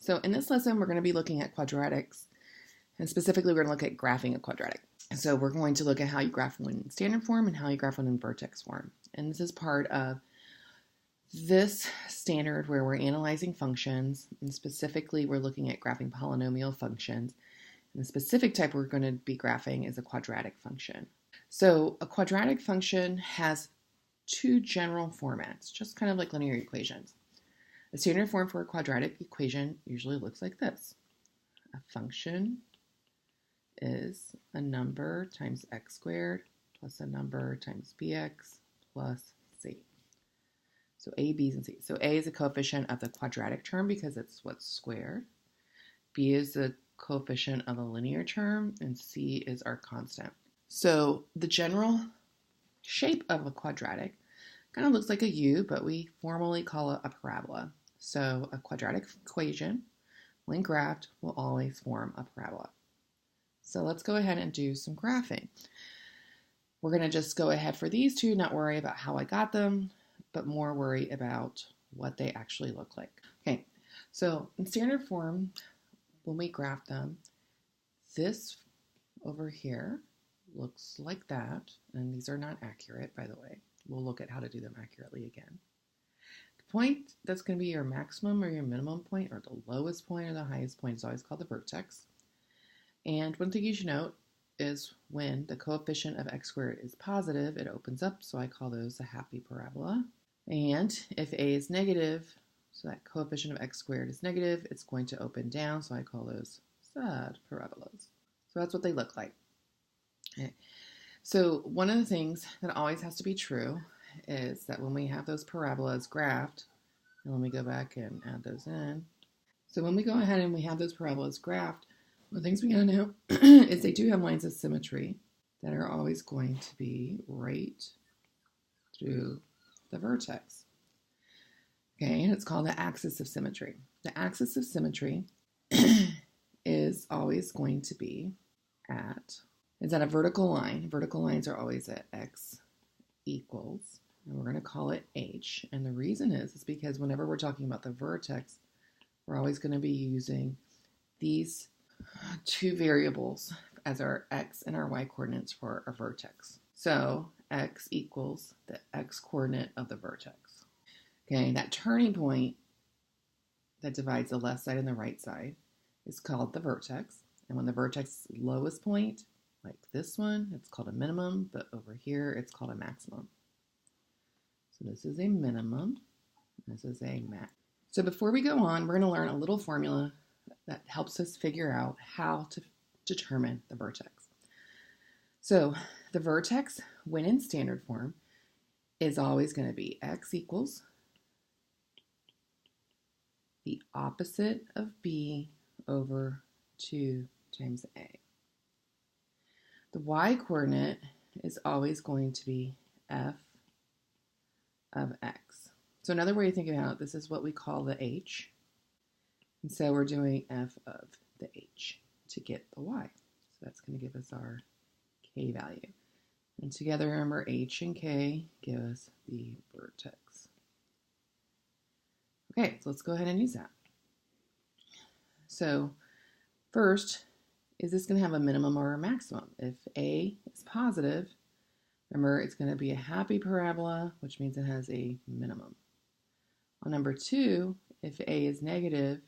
So in this lesson, we're going to be looking at quadratics, and specifically we're going to look at graphing a quadratic. So we're going to look at how you graph one in standard form and how you graph one in vertex form. And this is part of this standard where we're analyzing functions, and specifically we're looking at graphing polynomial functions. And the specific type we're going to be graphing is a quadratic function. So a quadratic function has two general formats, just kind of like linear equations. A standard form for a quadratic equation usually looks like this. A function is a number times x squared plus a number times bx plus c. So a, b, and c. So a is a coefficient of the quadratic term because it's what's squared. B is the coefficient of a linear term, and c is our constant. So the general shape of a quadratic kind of looks like a U, but we formally call it a parabola. So a quadratic equation, when graphed, will always form a parabola. So let's go ahead and do some graphing. We're going to just go ahead for these two, not worry about how I got them, but more worry about what they actually look like. Okay, so in standard form, when we graph them, this over here looks like that, and these are not accurate, by the way. We'll look at how to do them accurately again. The point that's going to be your maximum or your minimum point, or the lowest point or the highest point, is always called the vertex. And one thing you should note is when the coefficient of x squared is positive, it opens up, so I call those a happy parabola. And if a is negative, so that coefficient of x squared is negative, it's going to open down, so I call those sad parabolas. So that's what they look like. Okay. So one of the things that always has to be true is that when we have those parabolas graphed, and let me go back and add those in. So when we go ahead and we have those parabolas graphed, one of the things we gotta know is they do have lines of symmetry that are always going to be right through the vertex. Okay, and it's called the axis of symmetry. The axis of symmetry is always going to be at a vertical line. Vertical lines are always at x equals, and we're going to call it h. And the reason is because whenever we're talking about the vertex, we're always going to be using these two variables as our x and our y coordinates for our vertex. So x equals the x coordinate of the vertex. Okay, that turning point that divides the left side and the right side is called the vertex. And when the vertex lowest point, like this one, it's called a minimum, but over here it's called a maximum. So this is a minimum, this is a max. So before we go on, we're going to learn a little formula that helps us figure out how to determine the vertex. So the vertex, when in standard form, is always going to be x equals the opposite of b over 2 times a. The y coordinate is always going to be f of x. So another way to think about it, this is what we call the h. And so we're doing f of the h to get the y. So that's going to give us our k value. And together, remember, h and k give us the vertex. Okay, so let's go ahead and use that. So first, is this going to have a minimum or a maximum? If a is positive, remember it's going to be a happy parabola, which means it has a minimum. On number 2, if a is negative,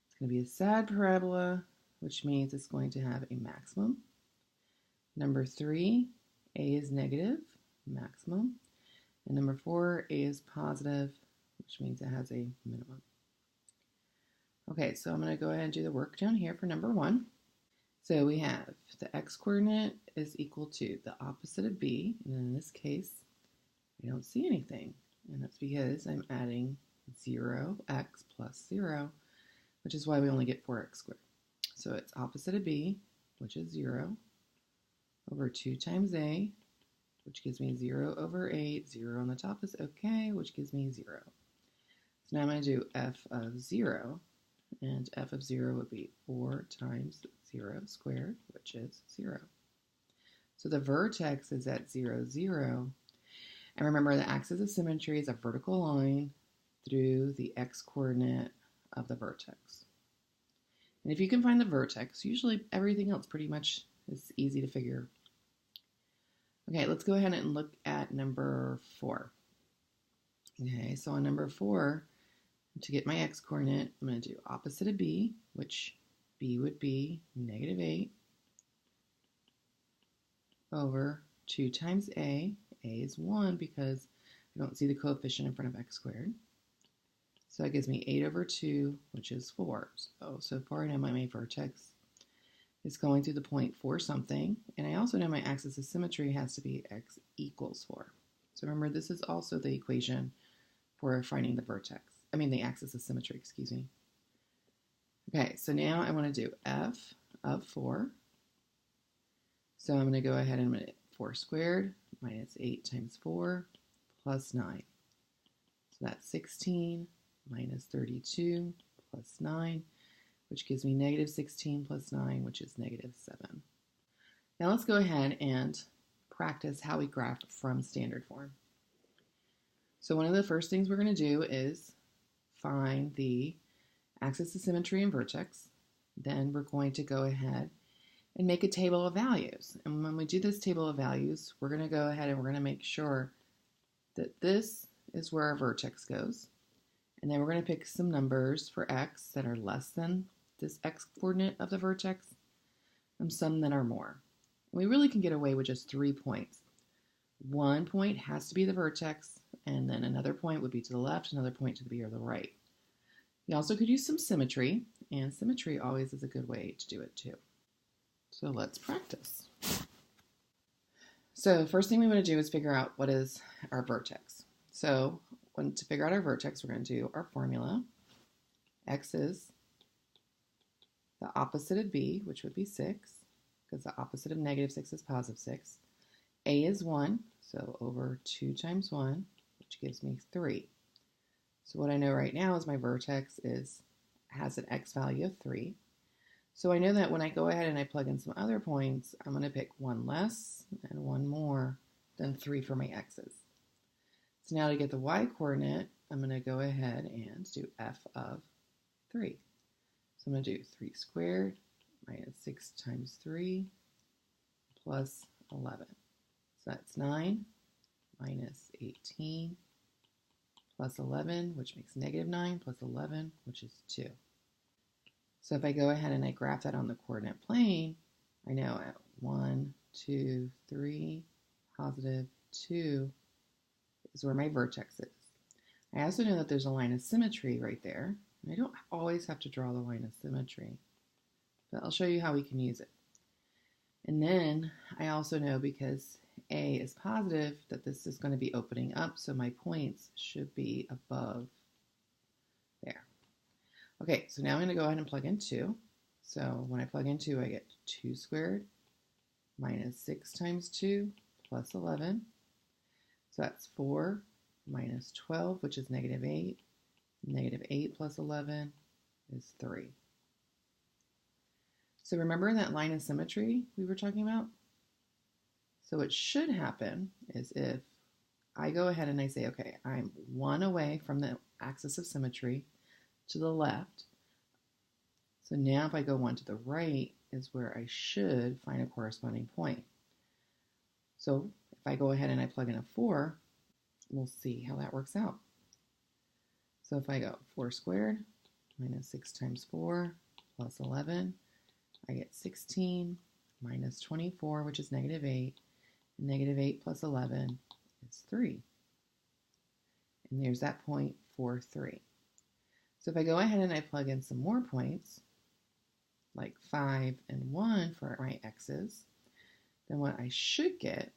it's going to be a sad parabola, which means it's going to have a maximum. Number 3, a is negative, maximum. And number 4, a is positive, which means it has a minimum. Okay, so I'm going to go ahead and do the work down here for number 1. So we have the x coordinate is equal to the opposite of b, and in this case, I don't see anything, and that's because I'm adding 0x plus 0, which is why we only get 4x squared. So it's opposite of b, which is 0, over 2 times a, which gives me 0 over 8. 0 on the top is okay, which gives me 0. So now I'm going to do f of 0, and f of 0 would be 4 times 0 squared, which is 0. So the vertex is at 0, 0. And remember, the axis of symmetry is a vertical line through the x-coordinate of the vertex. And if you can find the vertex, usually everything else pretty much is easy to figure. Okay, let's go ahead and look at number 4. Okay, so on number 4, to get my x-coordinate, I'm going to do opposite of b, which b would be -8 over 2 times a. A is 1 because I don't see the coefficient in front of x squared. So that gives me 8 over 2, which is 4. So far I know my vertex is going through the point 4 something, and I also know my axis of symmetry has to be x equals 4. So remember, this is also the equation for finding the the axis of symmetry, excuse me. Okay, so now I want to do f of 4. So I'm going to go ahead and I'm going to 4 squared minus 8 times 4 plus 9. So that's 16 minus 32 plus 9, which gives me -16 plus 9, which is -7. Now let's go ahead and practice how we graph from standard form. So one of the first things we're going to do is find the axis of symmetry and vertex. Then we're going to go ahead and make a table of values. And when we do this table of values, we're going to go ahead and we're going to make sure that this is where our vertex goes. And then we're going to pick some numbers for x that are less than this x-coordinate of the vertex and some that are more. And we really can get away with just 3 points. 1 point has to be the vertex, and then another point would be to the left, another point to be or the right. You also could use some symmetry, and symmetry always is a good way to do it too. So let's practice. So first thing we want to do is figure out what is our vertex. So to figure out our vertex, we're going to do our formula. X is the opposite of b, which would be 6, because the opposite of -6 is +6. A is 1, so over 2 times 1, which gives me 3. So what I know right now is my vertex has an x value of 3. So I know that when I go ahead and I plug in some other points, I'm going to pick 1 less and 1 more than 3 for my x's. So now to get the y-coordinate, I'm going to go ahead and do f of 3. So I'm going to do 3 squared minus 6 times 3 plus 11. So that's 9 minus 18 plus 11, which makes -9 plus 11, which is 2. So if I go ahead and I graph that on the coordinate plane, I know at 1, 2, 3, positive 2 is where my vertex is. I also know that there's a line of symmetry right there. And I don't always have to draw the line of symmetry, but I'll show you how we can use it. And then I also know, because A is positive, that this is going to be opening up, so my points should be above there. Okay, so now I'm going to go ahead and plug in 2. So when I plug in 2, I get 2 squared minus 6 times 2 plus 11. So that's 4 minus 12, which is -8. -8 plus 11 is 3. So remember that line of symmetry we were talking about? So what should happen is if I go ahead and I say, okay, I'm 1 away from the axis of symmetry to the left. So now if I go 1 to the right is where I should find a corresponding point. So if I go ahead and I plug in a 4, we'll see how that works out. So if I go 4 squared minus 6 times 4 plus 11, I get 16 minus 24, which is -8. -8 plus 11 is 3. And there's that point for 3. So if I go ahead and I plug in some more points, like 5 and 1 for my x's, then what I should get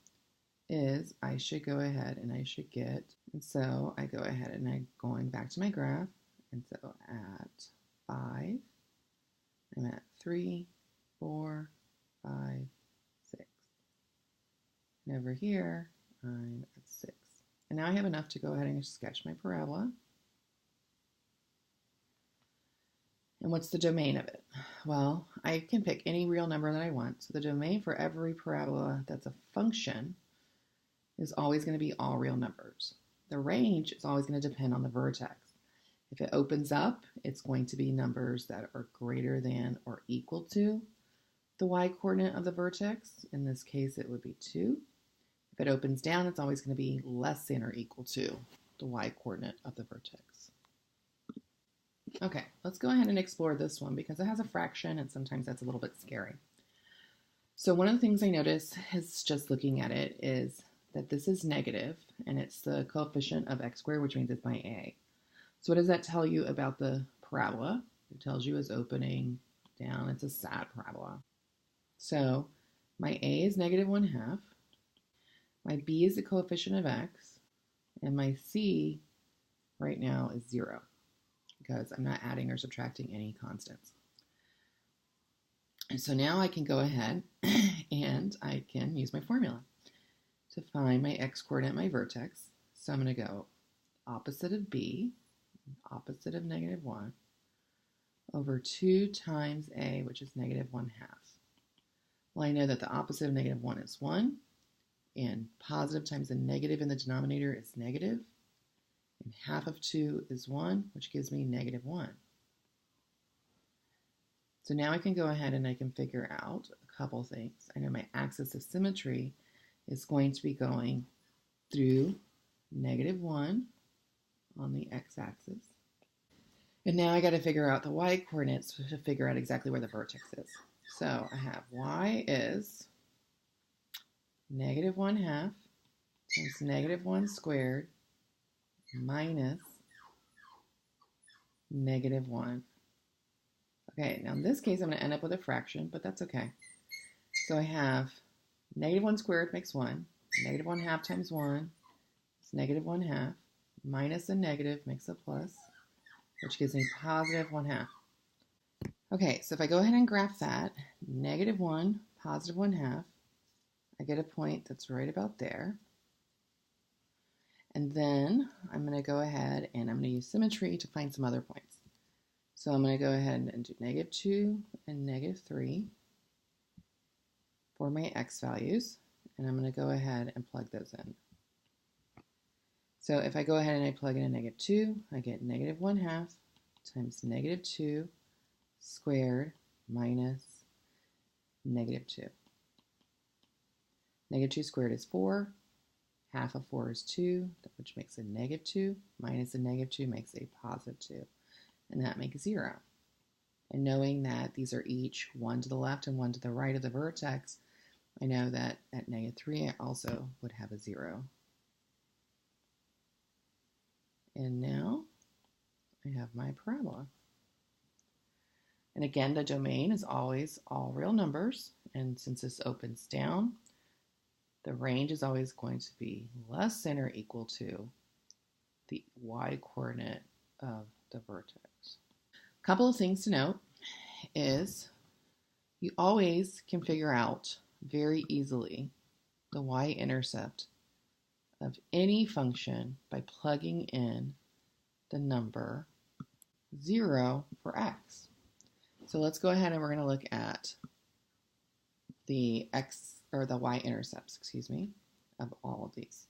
is I should go ahead and I should get, and so I go ahead and I'm going back to my graph, and so at 5, I'm at 3, 4, 5, 6. And over here, I'm at 6. And now I have enough to go ahead and sketch my parabola. And what's the domain of it? Well, I can pick any real number that I want. So the domain for every parabola that's a function is always going to be all real numbers. The range is always going to depend on the vertex. If it opens up, it's going to be numbers that are greater than or equal to the y-coordinate of the vertex. In this case, it would be 2. If it opens down, it's always going to be less than or equal to the y-coordinate of the vertex. Okay, let's go ahead and explore this one because it has a fraction and sometimes that's a little bit scary. So one of the things I notice is just looking at it is that this is negative and it's the coefficient of x squared, which means it's my a. So what does that tell you about the parabola? It tells you it's opening down. It's a sad parabola. So my a is negative 1/2. My b is the coefficient of x. And my c right now is 0 because I'm not adding or subtracting any constants. And so now I can go ahead and I can use my formula to find my x coordinate, my vertex. So I'm going to go opposite of b, opposite of negative 1, over 2 times a, which is negative 1/2. Well, I know that the opposite of negative 1 is 1, and positive times a negative in the denominator is negative, and half of 2 is 1, which gives me negative 1. So now I can go ahead and I can figure out a couple things. I know my axis of symmetry is going to be going through negative 1 on the x-axis. And now I got to figure out the y-coordinates to figure out exactly where the vertex is. So I have y is negative 1/2 times negative 1 squared minus negative 1. Okay, now in this case I'm going to end up with a fraction, but that's okay. So I have negative 1 squared makes 1, negative 1/2 times 1 is negative 1/2, minus a negative makes a plus, which gives me positive 1/2. Okay, so if I go ahead and graph that, negative 1, positive 1/2, I get a point that's right about there. And then I'm going to go ahead and I'm going to use symmetry to find some other points. So I'm going to go ahead and do negative 2 and negative 3 for my x values. And I'm going to go ahead and plug those in. So if I go ahead and I plug in a negative 2, I get negative 1/2 times negative 2 squared minus negative 2. Negative 2 squared is 4. Half of 4 is 2, which makes a negative 2. Minus a negative 2 makes a positive 2. And that makes 0. And knowing that these are each 1 to the left and 1 to the right of the vertex, I know that at negative 3 I also would have a 0. And now I have my parabola. And again, the domain is always all real numbers. And since this opens down, the range is always going to be less than or equal to the y-coordinate of the vertex. A couple of things to note is you always can figure out very easily the y-intercept of any function by plugging in the number 0 for x. So let's go ahead and we're going to look at the x or the y-intercepts, of all of these.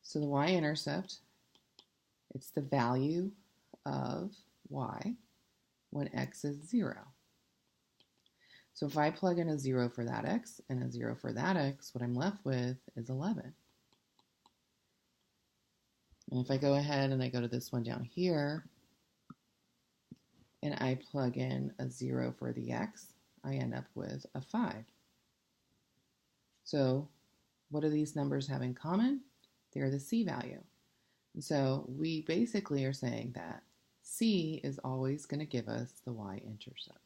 So the y-intercept, it's the value of y when x is 0. So if I plug in a 0 for that x and a 0 for that x, what I'm left with is 11. And if I go ahead and I go to this one down here, and I plug in a 0 for the x, I end up with a 5. So what do these numbers have in common? They're the c value. And so we basically are saying that c is always going to give us the y-intercept.